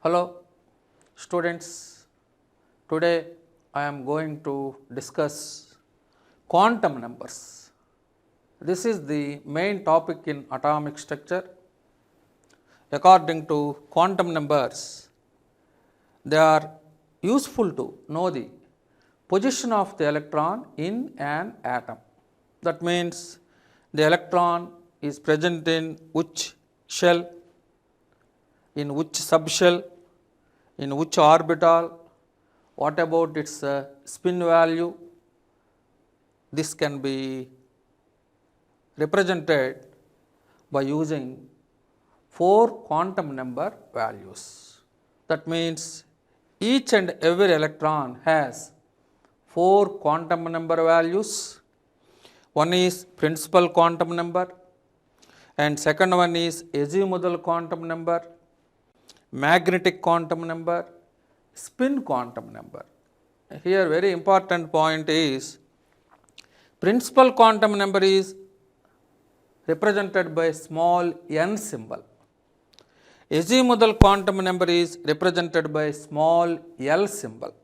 Hello students, today I am going to discuss quantum numbers. This is the main topic in atomic structure. According to quantum numbers, they are useful to know the position of the electron in an atom. That means the electron is present in which shell, in which subshell, in which orbital, what about its spin value. This can be represented by using 4 quantum number values. That means each and every electron has 4 quantum number values. One is principal quantum number and second one is azimuthal quantum number, magnetic quantum number, spin quantum number. Here very important point is principal quantum number is represented by small n symbol. Azimuthal quantum number is represented by small l symbol.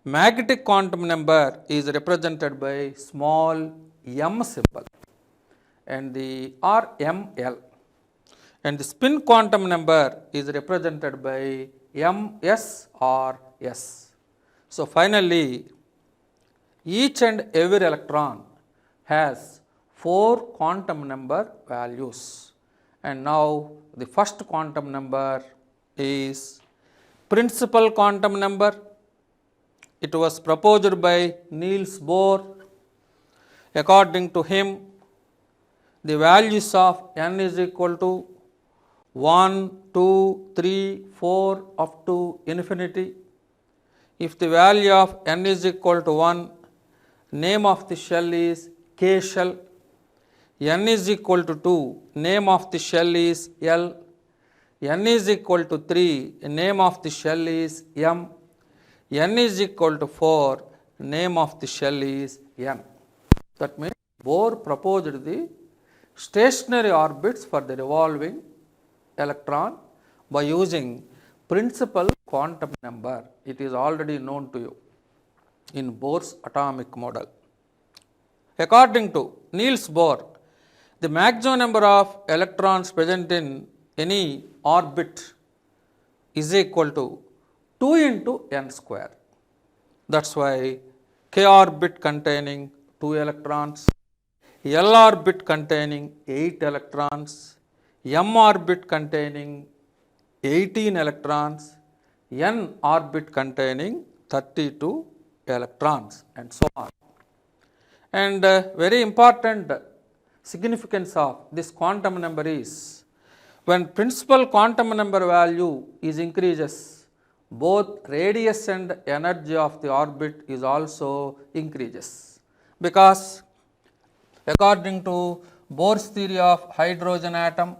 Magnetic quantum number is represented by small m symbol and the RML. And the spin quantum number is represented by MS or S. So finally, each and every electron has 4 quantum number values. And now the first quantum number is principal quantum number. It was proposed by Niels Bohr. According to him, the values of n is equal to 1, 2, 3, 4 up to infinity. If the value of n is equal to 1, name of the shell is K shell. N is equal to 2, name of the shell is L. N is equal to 3, name of the shell is M. N is equal to 4, name of the shell is N. That means Bohr proposed the stationary orbits for the revolving electron by using principal quantum number. It is already known to you in Bohr's atomic model. According to Niels Bohr, the maximum number of electrons present in any orbit is equal to 2 into n square. That's why K orbit containing 2 electrons, L orbit containing 8 electrons, M orbit containing 18 electrons, N orbit containing 32 electrons and so on. And very important significance of this quantum number is when principal quantum number value is increases, both radius and energy of the orbit is also increases, because according to Bohr's theory of hydrogen atom,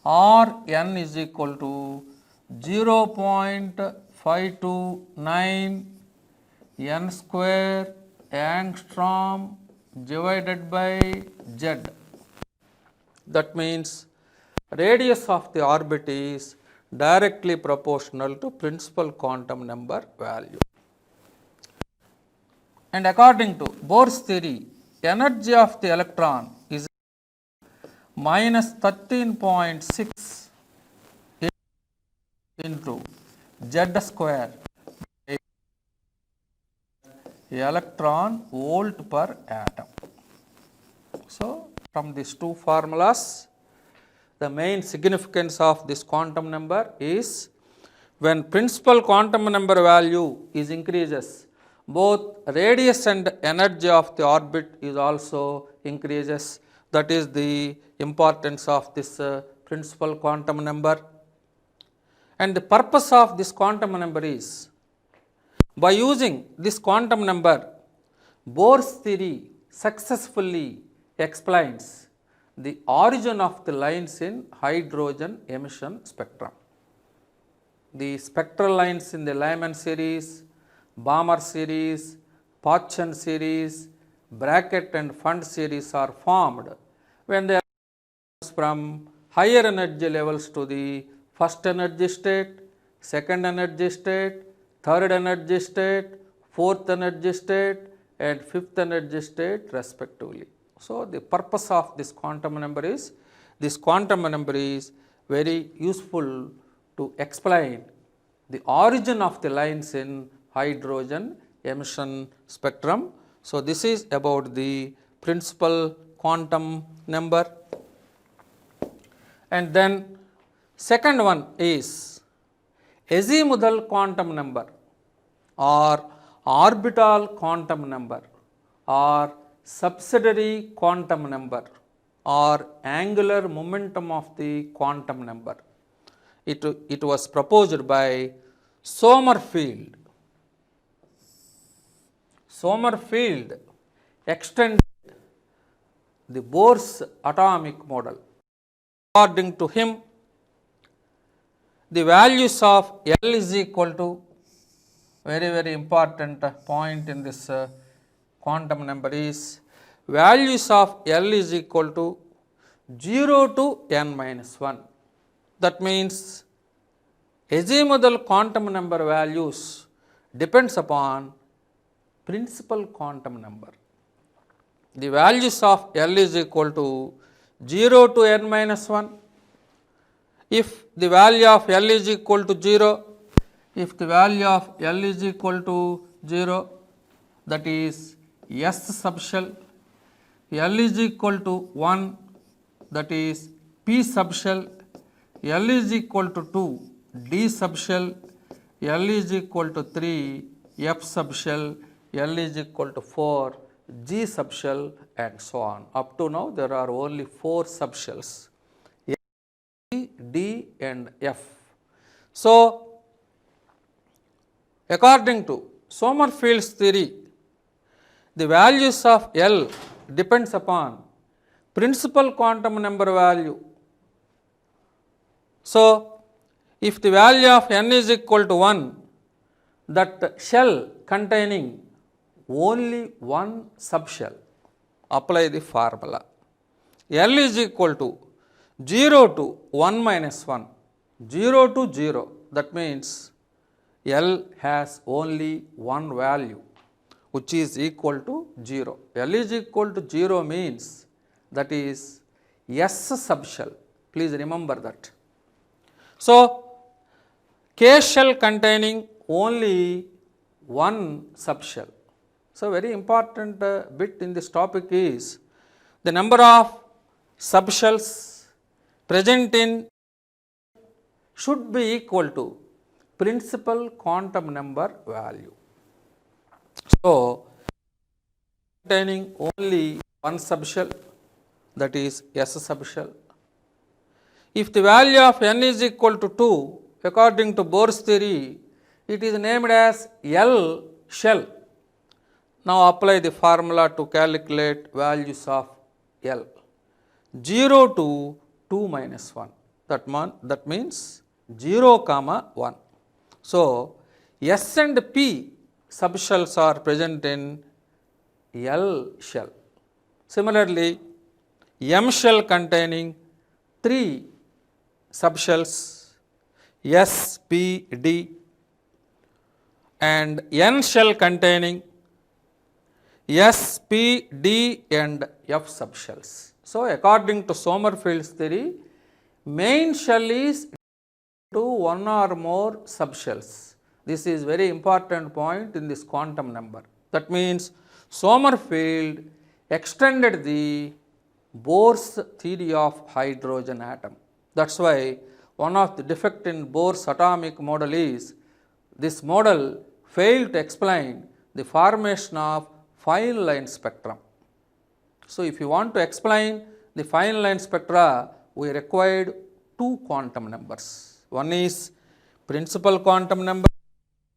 Rn is equal to 0.529 n square angstrom divided by z. That means radius of the orbit is directly proportional to principal quantum number value. And according to Bohr's theory, energy of the electron is minus 13.6 into z square electron volt per atom. So from these two formulas, the main significance of this quantum number is when principal quantum number value is increases, both radius and energy of the orbit is also increases. That is the importance of this principal quantum number. And the purpose of this quantum number is, by using this quantum number, Bohr's theory successfully explains the origin of the lines in hydrogen emission spectrum. The spectral lines in the Lyman series, Balmer series, Paschen series, Brackett and Pfund series are formed when they are from higher energy levels to the first energy state, second energy state, third energy state, fourth energy state and fifth energy state respectively. So, the purpose of this quantum number is very useful to explain the origin of the lines in hydrogen emission spectrum. So, this is about the principal quantum number. And then second one is azimuthal quantum number or orbital quantum number or subsidiary quantum number or angular momentum of the quantum number. It was proposed by Sommerfeld. Sommerfeld extended the Bohr's atomic model. According to him, the values of L is equal to, very important point in this quantum number is, values of L is equal to 0 to n minus 1. That means azimuthal quantum number values depends upon principal quantum number. The values of L is equal to 0 to n minus 1. If the value of L is equal to 0, if the value of L is equal to 0, that is S sub shell. L is equal to 1, that is P sub shell. L is equal to 2, D sub shell. L is equal to 3, F sub shell. L is equal to 4, G sub shell and so on. Up to now there are only 4 sub shells, D and F. So, according to Sommerfeld's theory, the values of L depends upon principal quantum number value. So, if the value of n is equal to 1, that shell containing only one subshell, apply the formula. L is equal to 0 to 1 minus 1, 0 to 0, that means L has only one value which is equal to 0. L is equal to 0 means that is S subshell, please remember that. So, K shell containing only one subshell. So, very important bit in this topic is the number of subshells present in should be equal to principal quantum number value. So, containing only one subshell, that is S subshell. If the value of n is equal to 2, according to Bohr's theory, it is named as L shell. Now, apply the formula to calculate values of L. 0 to 2 minus 1, that means 0 comma 1. So, S and P subshells are present in L shell. Similarly, M shell containing 3 subshells, S, P, D, and N shell containing S, P, D and F subshells. So, according to Sommerfeld's theory, main shell is to one or more subshells. This is very important point in this quantum number. That means Sommerfeld extended the Bohr's theory of hydrogen atom. That is why one of the defect in Bohr's atomic model is this model failed to explain the formation of fine line spectrum. So, if you want to explain the fine line spectra, we required 2 quantum numbers. One is principal quantum number,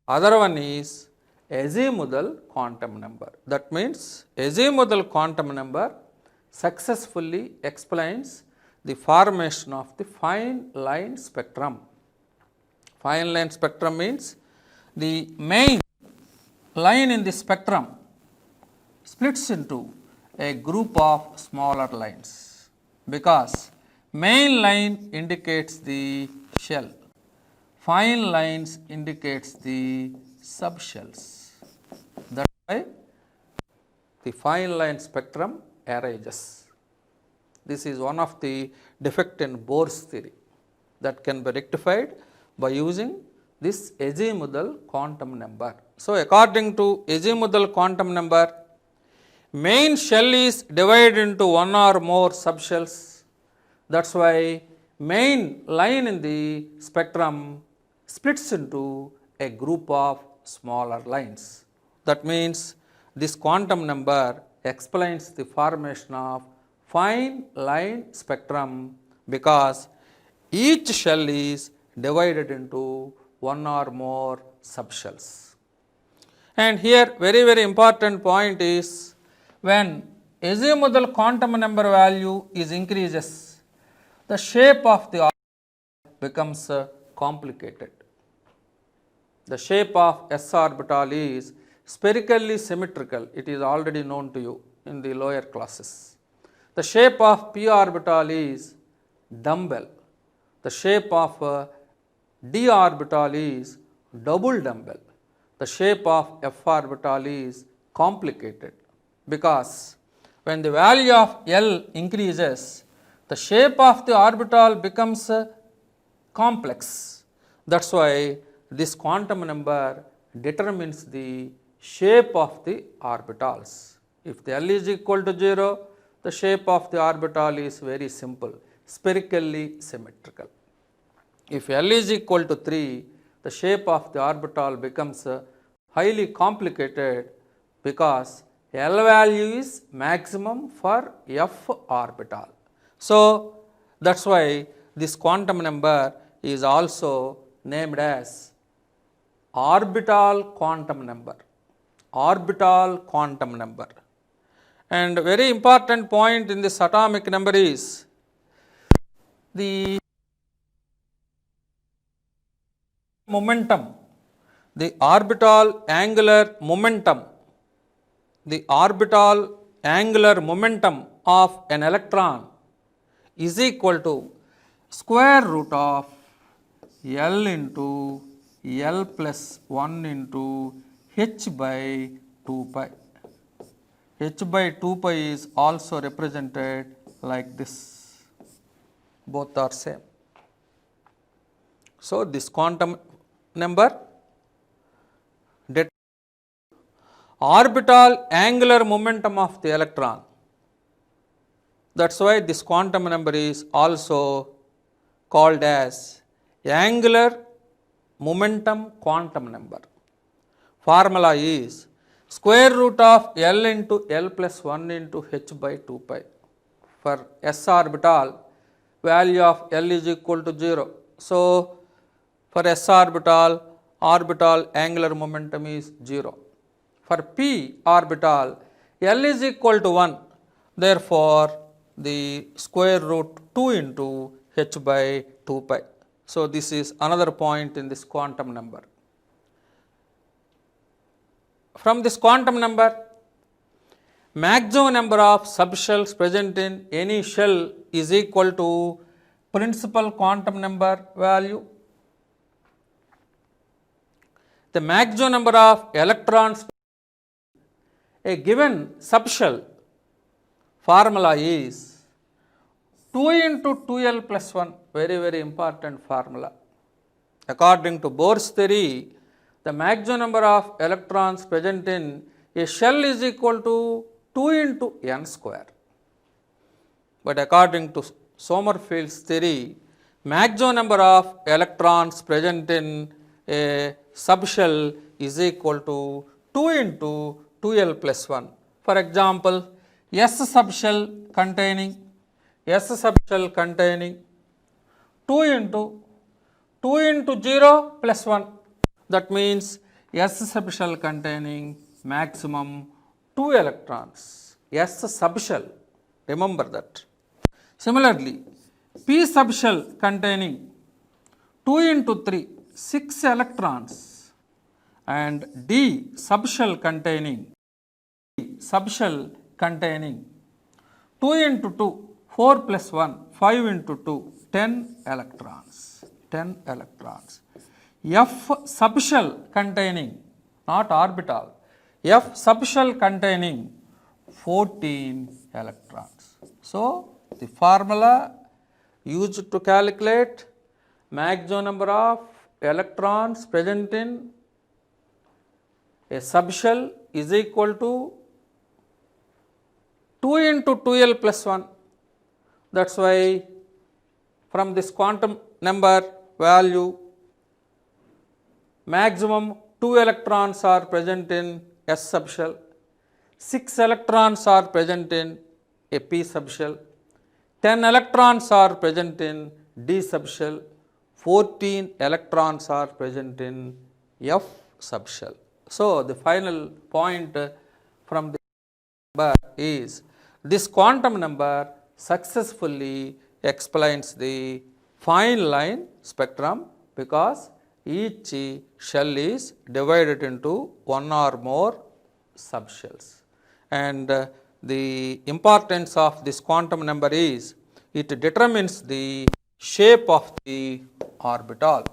other one is azimuthal quantum number. That means azimuthal quantum number successfully explains the formation of the fine line spectrum. Fine line spectrum means the main line in the spectrum splits into a group of smaller lines, because main line indicates the shell, fine lines indicates the subshells. That's why the fine line spectrum arises. This is one of the defect in Bohr's theory that can be rectified by using this azimuthal quantum number. So, according to azimuthal quantum number, main shell is divided into one or more subshells. That's why main line in the spectrum splits into a group of smaller lines. That means this quantum number explains the formation of fine line spectrum because each shell is divided into one or more subshells. And here very important point is when azimuthal quantum number value is increases, the shape of the orbital becomes complicated. The shape of s orbital is spherically symmetrical. It is already known to you in the lower classes. The shape of p orbital is dumbbell. The shape of d orbital is double dumbbell. The shape of f orbital is complicated because when the value of L increases, the shape of the orbital becomes complex. That's why this quantum number determines the shape of the orbitals. If the L is equal to 0, the shape of the orbital is very simple, spherically symmetrical. If L is equal to 3, the shape of the orbital becomes highly complicated because L value is maximum for F orbital. So, that is why this quantum number is also named as orbital quantum number. Orbital quantum number. And very important point in this atomic number is the momentum, the orbital angular momentum. The orbital angular momentum of an electron is equal to square root of L into L plus 1 into h by 2 pi. H by 2 pi is also represented like this. Both are same. So, this quantum number orbital angular momentum of the electron. That is why this quantum number is also called as angular momentum quantum number. Formula is square root of L into L plus 1 into h by 2 pi. For s orbital, value of L is equal to 0. So, for s orbital, orbital angular momentum is 0. For p orbital, L is equal to 1. Therefore, the square root 2 into h by 2 pi. So, this is another point in this quantum number. From this quantum number, maximum number of subshells present in any shell is equal to principal quantum number value. The maximum number of electrons a given subshell formula is 2 into 2L plus 1, very important formula. According to Bohr's theory, the maximum number of electrons present in a shell is equal to 2 into n square. But according to Sommerfeld's theory, maximum number of electrons present in a subshell is equal to 2 into 2L plus 1. For example, S subshell containing 2 into 0 plus 1. That means S subshell containing maximum 2 electrons. S subshell, remember that. Similarly, P subshell containing 2 into 3, 6 electrons, and D subshell containing 2 into 2, 4 plus 1, 5 into 2, 10 electrons. F subshell containing, not orbital, F subshell containing 14 electrons. So, the formula used to calculate maximum number of electrons present in a subshell is equal to 2 into 2l plus 1. That is why from this quantum number value, maximum 2 electrons are present in S subshell, 6 electrons are present in a P subshell, 10 electrons are present in D subshell, 14 electrons are present in F subshell. So, the final point from the number is this quantum number successfully explains the fine line spectrum because each shell is divided into one or more subshells. And the importance of this quantum number is it determines the shape of the orbital.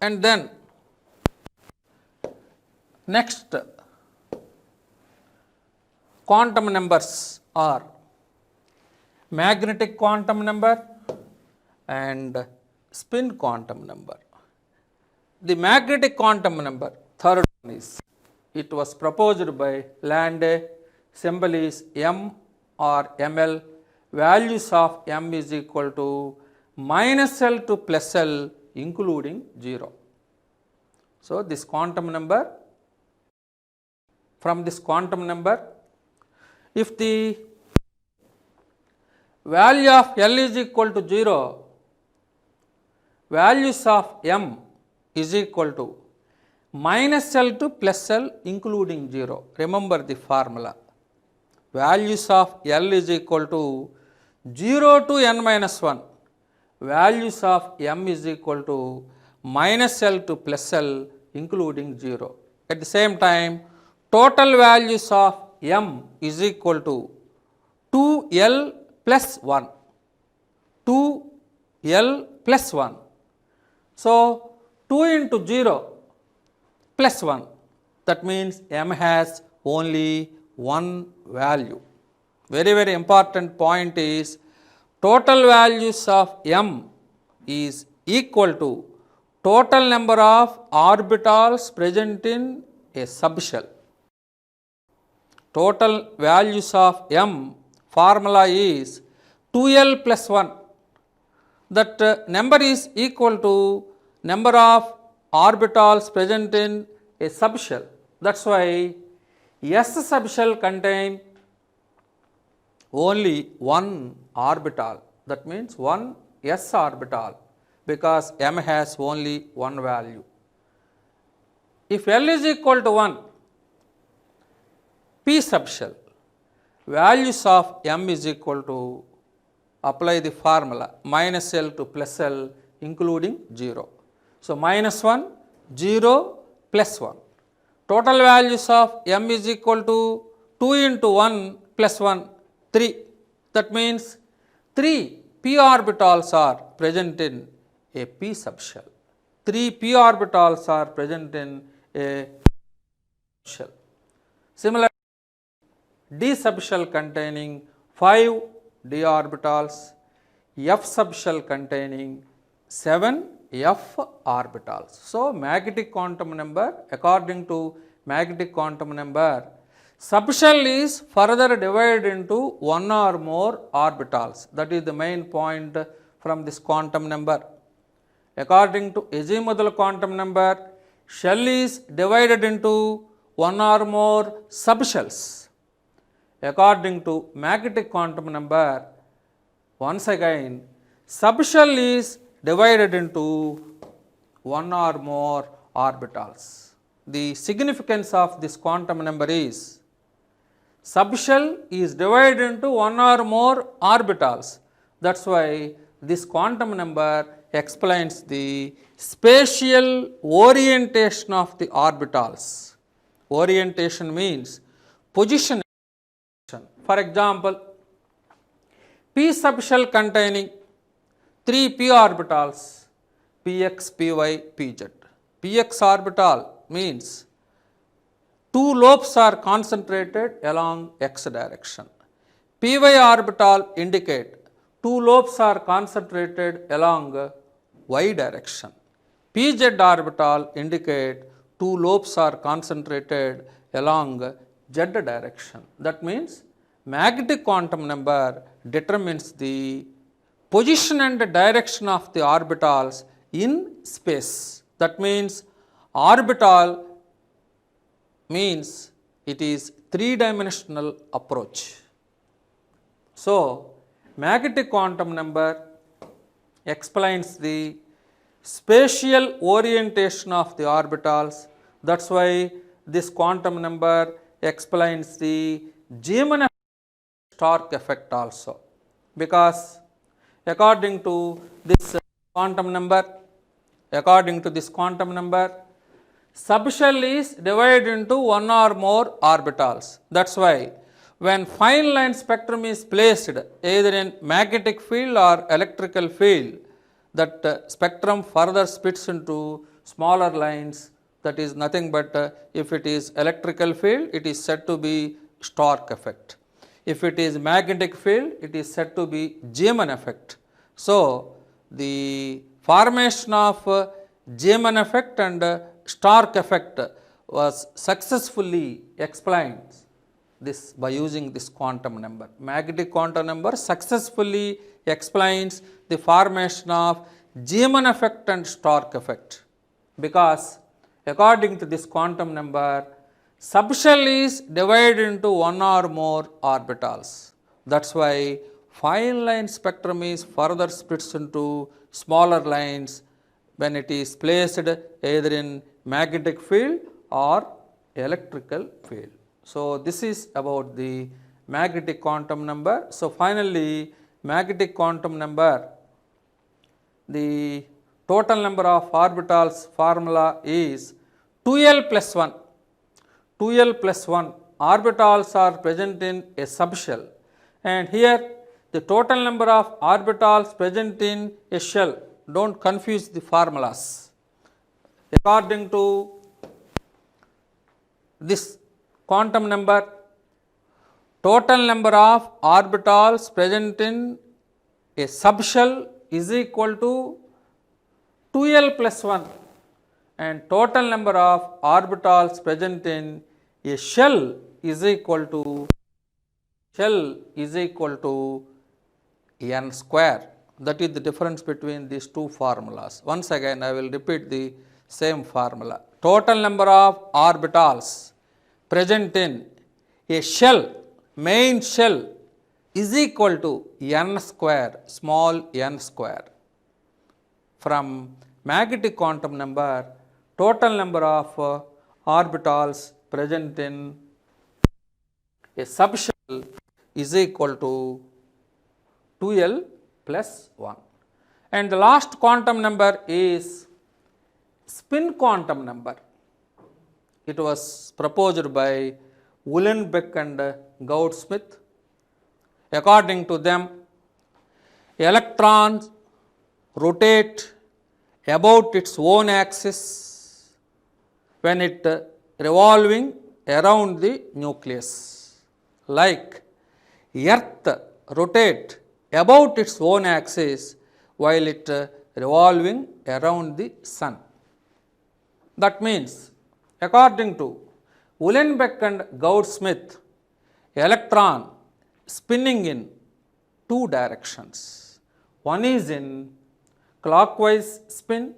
And then next quantum numbers are magnetic quantum number and spin quantum number. The magnetic quantum number, third one is, it was proposed by Lande, symbol is M or ML, values of M is equal to minus L to plus L including 0. So, this quantum number, from this quantum number, if the value of L is equal to 0, values of M is equal to minus L to plus L including 0. Remember the formula. Values of L is equal to 0 to n minus 1. Values of M is equal to minus L to plus L including 0. At the same time, total values of M is equal to 2L plus 1. 2L plus 1. So, 2 into 0 plus 1, that means M has only one value. Very, very important point is total values of M is equal to total number of orbitals present in a subshell. Total values of M formula is 2L plus 1. That number is equal to number of orbitals present in a subshell. That is why S subshell contain only one orbital. That means one S orbital because M has only one value. If L is equal to 1, P subshell, values of M is equal to, apply the formula, minus L to plus L including 0. So, minus 1, 0, plus 1. Total values of M is equal to 2 into 1 plus 1, 3. That means 3 p orbitals are present in a p subshell. 3 p orbitals are present in a subshell. Similarly, D subshell containing 5 d orbitals, F subshell containing 7 F orbitals. So, magnetic quantum number, according to magnetic quantum number, subshell is further divided into one or more orbitals. That is the main point from this quantum number. According to azimuthal quantum number, shell is divided into one or more subshells. According to magnetic quantum number, once again, subshell is divided into one or more orbitals. The significance of this quantum number is subshell is divided into one or more orbitals. That is why this quantum number explains the spatial orientation of the orbitals. Orientation means position. For example, p subshell containing 3 p orbitals, px, py, pz. Px orbital means two lobes are concentrated along x direction. Py orbital indicate two lobes are concentrated along y direction. Pz orbital indicate two lobes are concentrated along z direction. That means magnetic quantum number determines the position and direction of the orbitals in space. That means orbital means it is three-dimensional approach. So, magnetic quantum number explains the spatial orientation of the orbitals. That's why this quantum number explains the Zeeman-Stark effect also, because according to this quantum number, subshell is divided into one or more orbitals. That's why when fine line spectrum is placed either in magnetic field or electrical field, that spectrum further splits into smaller lines. That is nothing but if it is electrical field, it is said to be Stark effect. If it is magnetic field, it is said to be Zeeman effect. So, the formation of Zeeman effect and Stark effect was successfully explained this by using this quantum number. Magnetic quantum number successfully explains the formation of Zeeman effect and Stark effect, because according to this quantum number, subshell is divided into one or more orbitals. That's why fine line spectrum is further splits into smaller lines when it is placed either in magnetic field or electrical field. So, this is about the magnetic quantum number. So, finally, magnetic quantum number, the total number of orbitals formula is 2l plus 1. 2l plus 1 orbitals are present in a subshell, and here the total number of orbitals present in a shell. Don't confuse the formulas. According to this quantum number, total number of orbitals present in a subshell is equal to 2l plus 1, and total number of orbitals present in a shell is equal to n square. That is the difference between these two formulas. Once again, I will repeat the same formula. Total number of orbitals present in a shell, main shell, is equal to n square, small n square. From magnetic quantum number, total number of orbitals present in a subshell is equal to 2l plus 1. And the last quantum number is spin quantum number. It was proposed by Uhlenbeck and Goudsmit. According to them, electrons rotate about its own axis when it revolving around the nucleus, like Earth rotate about its own axis while it revolving around the sun. That means, according to Uhlenbeck and Goudsmit, electron spinning in two directions. One is in clockwise spin,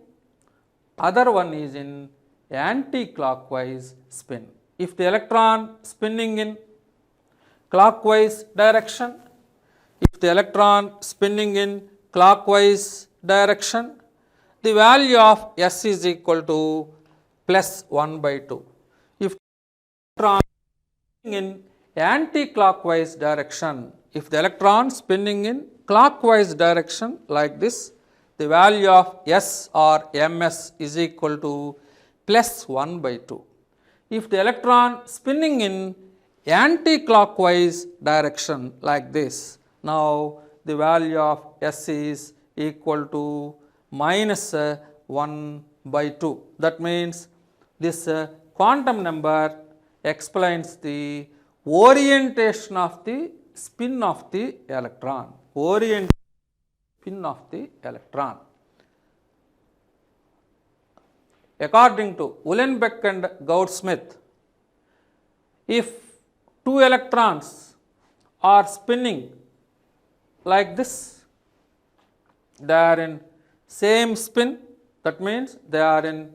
other one is in anti-clockwise spin. If the electron spinning in clockwise direction, the value of S is equal to plus 1 by 2. If the electron spinning in anti-clockwise direction, like this, the value of S or Ms is equal to plus 1 by 2. If the electron spinning in anti-clockwise direction like this, now the value of S is equal to minus 1 by 2. That means this quantum number explains the orientation of the spin of the electron. Spin of the electron. According to Uhlenbeck and Goudsmit, if two electrons are spinning like this, they are in same spin, that means they are in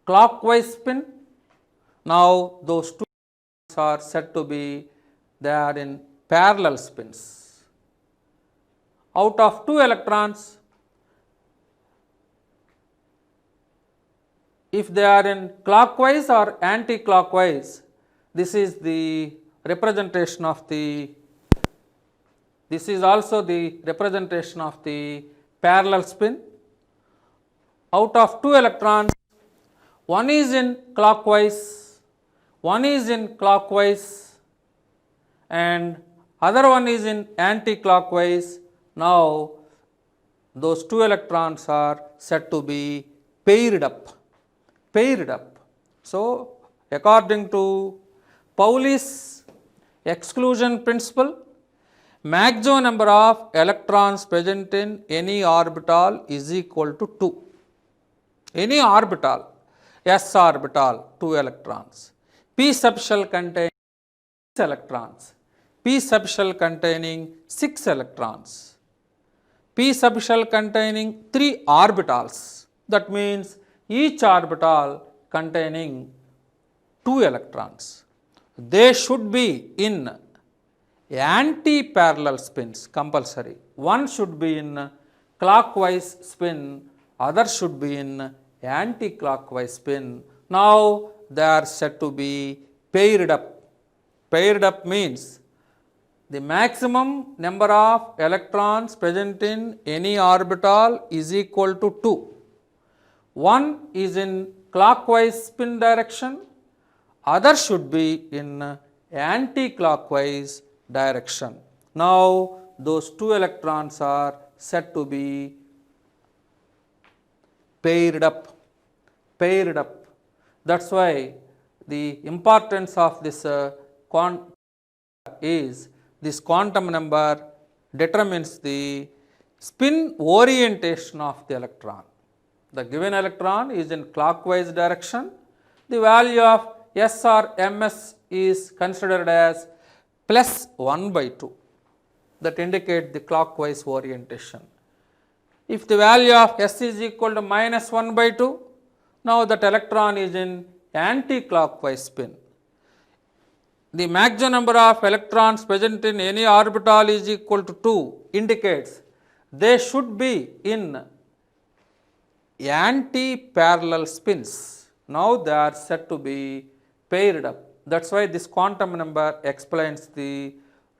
clockwise spin. Now those two are said to be, they are in parallel spins. Out of two electrons, if they are in clockwise or anti-clockwise, this is the representation of the, this is also the representation of the parallel spin. Out of two electrons, one is in clockwise, one is in clockwise, and other one is in anti-clockwise. Now those two electrons are said to be paired up. So according to Pauli's exclusion principle, maximum number of electrons present in any orbital is equal to 2. Any orbital, s orbital, 2 electrons. P subshell containing 6 electrons. P subshell containing 6 electrons. P subshell containing 3 orbitals. That means each orbital containing 2 electrons. They should be in anti-parallel spins compulsory. One should be in clockwise spin, other should be in anti-clockwise spin. Now they are said to be paired up. Paired up means the maximum number of electrons present in any orbital is equal to 2. One is in clockwise spin direction, other should be in anti-clockwise direction. Now those two electrons are said to be paired up. That's why the importance of this is this quantum number determines the spin orientation of the electron. The given electron is in clockwise direction. The value of S or ms is considered as plus 1 by 2. That indicate the clockwise orientation. If the value of S is equal to minus 1 by 2, now that electron is in anti-clockwise spin. The maximum number of electrons present in any orbital is equal to 2 indicates they should be in anti-parallel spins. Now they are said to be paired up. That's why this quantum number explains the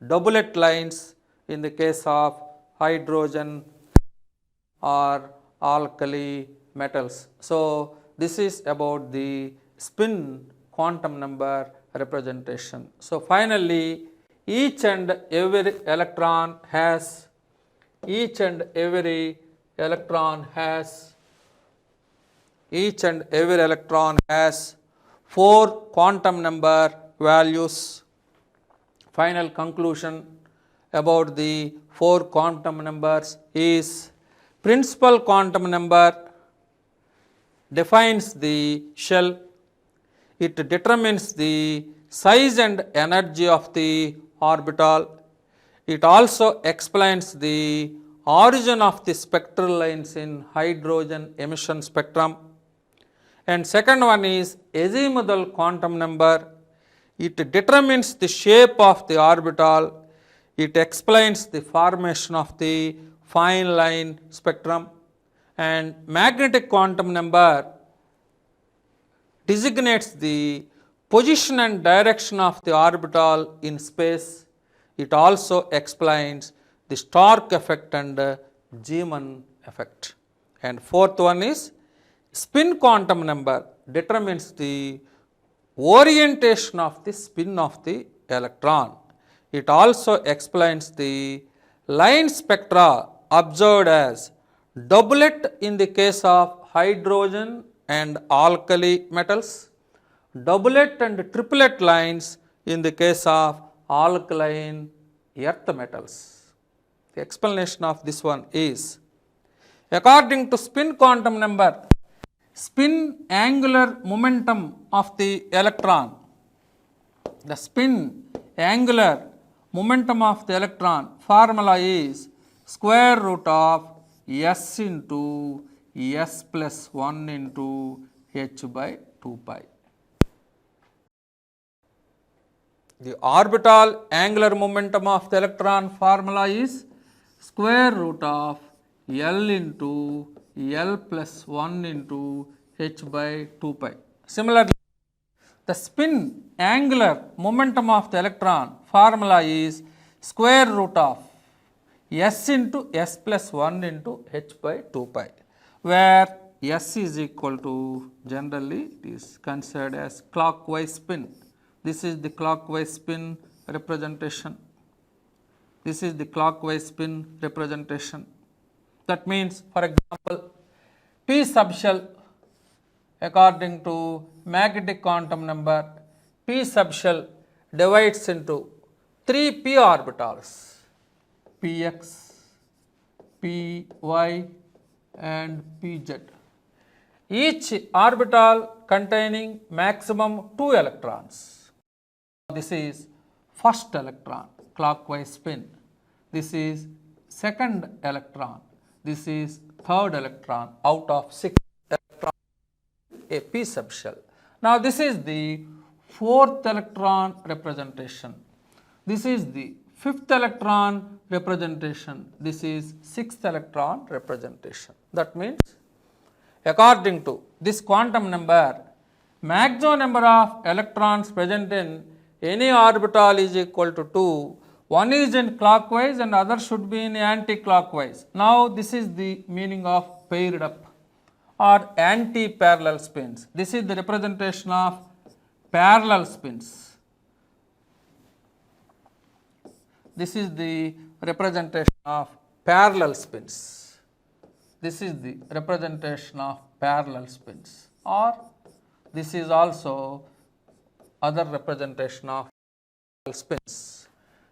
doublet lines in the case of hydrogen or alkali metals. So this is about the spin quantum number representation. So finally, each and every electron has 4 quantum number values. Final conclusion about the 4 quantum numbers is principal quantum number defines the shell. It determines the size and energy of the orbital. It also explains the origin of the spectral lines in hydrogen emission spectrum. And second one is azimuthal quantum number. It determines the shape of the orbital. It explains the formation of the fine line spectrum. And magnetic quantum number designates the position and direction of the orbital in space. It also explains the Stark effect and Zeeman effect. And fourth one is spin quantum number determines the orientation of the spin of the electron. It also explains the line spectra observed as doublet in the case of hydrogen and alkali metals, doublet and triplet lines in the case of alkaline earth metals. The explanation of this one is, according to spin quantum number, spin angular momentum of the electron, the spin angular momentum of the electron formula is square root of s into s plus 1 into h by 2 pi. The orbital angular momentum of the electron formula is square root of L into L plus 1 into h by 2 pi. Similarly, the spin angular momentum of the electron formula is square root of s into s plus 1 into h by 2 pi, where s is equal to, generally it is considered as clockwise spin. This is the clockwise spin representation. This is the clockwise spin representation. That means, for example, P subshell, according to magnetic quantum number, P subshell divides into 3 p orbitals, px, py and pz. Each orbital containing maximum 2 electrons. This is first electron, clockwise spin. This is second electron. This is third electron out of 6 electrons, a p subshell. Now this is the fourth electron representation. This is the fifth electron representation. This is sixth electron representation. That means, according to this quantum number, maximum number of electrons present in any orbital is equal to 2. One is in clockwise and other should be in anti-clockwise. Now this is the meaning of paired up or anti-parallel spins. This is the representation of parallel spins. This is the representation of parallel spins. This is the representation of parallel spins, or this is also other representation of spins.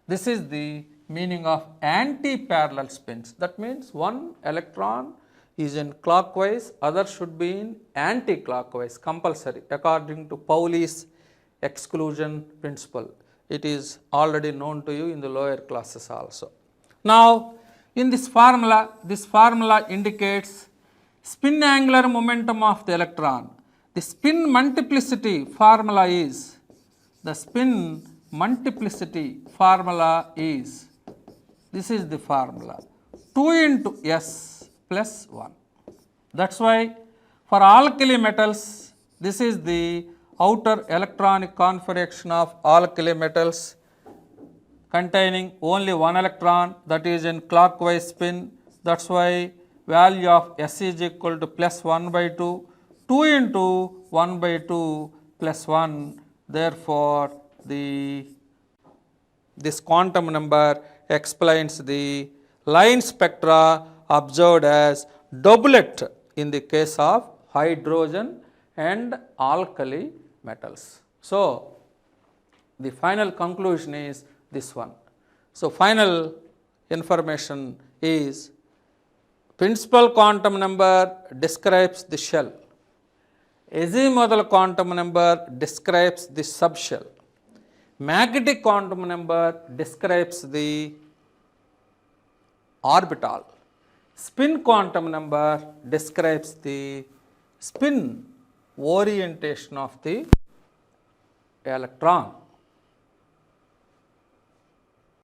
This is the meaning of anti-parallel spins. That means one electron is in clockwise, other should be in anti-clockwise, compulsory, according to Pauli's exclusion principle. It is already known to you in the lower classes also. Now, in this formula indicates spin angular momentum of the electron. The spin multiplicity formula is, this is the formula, 2 into s plus 1. That is why for alkali metals, this is the outer electronic configuration of alkali metals containing only one electron, that is in clockwise spin. That is why value of s is equal to plus 1 by 2, 2 into 1 by 2 plus 1. Therefore, this quantum number explains the line spectra observed as doublet in the case of hydrogen and alkali metals. So, the final conclusion is this one. So, final information is, principal quantum number describes the shell, azimuthal quantum number describes the subshell, magnetic quantum number describes the orbital, spin quantum number describes the spin orientation of the electron.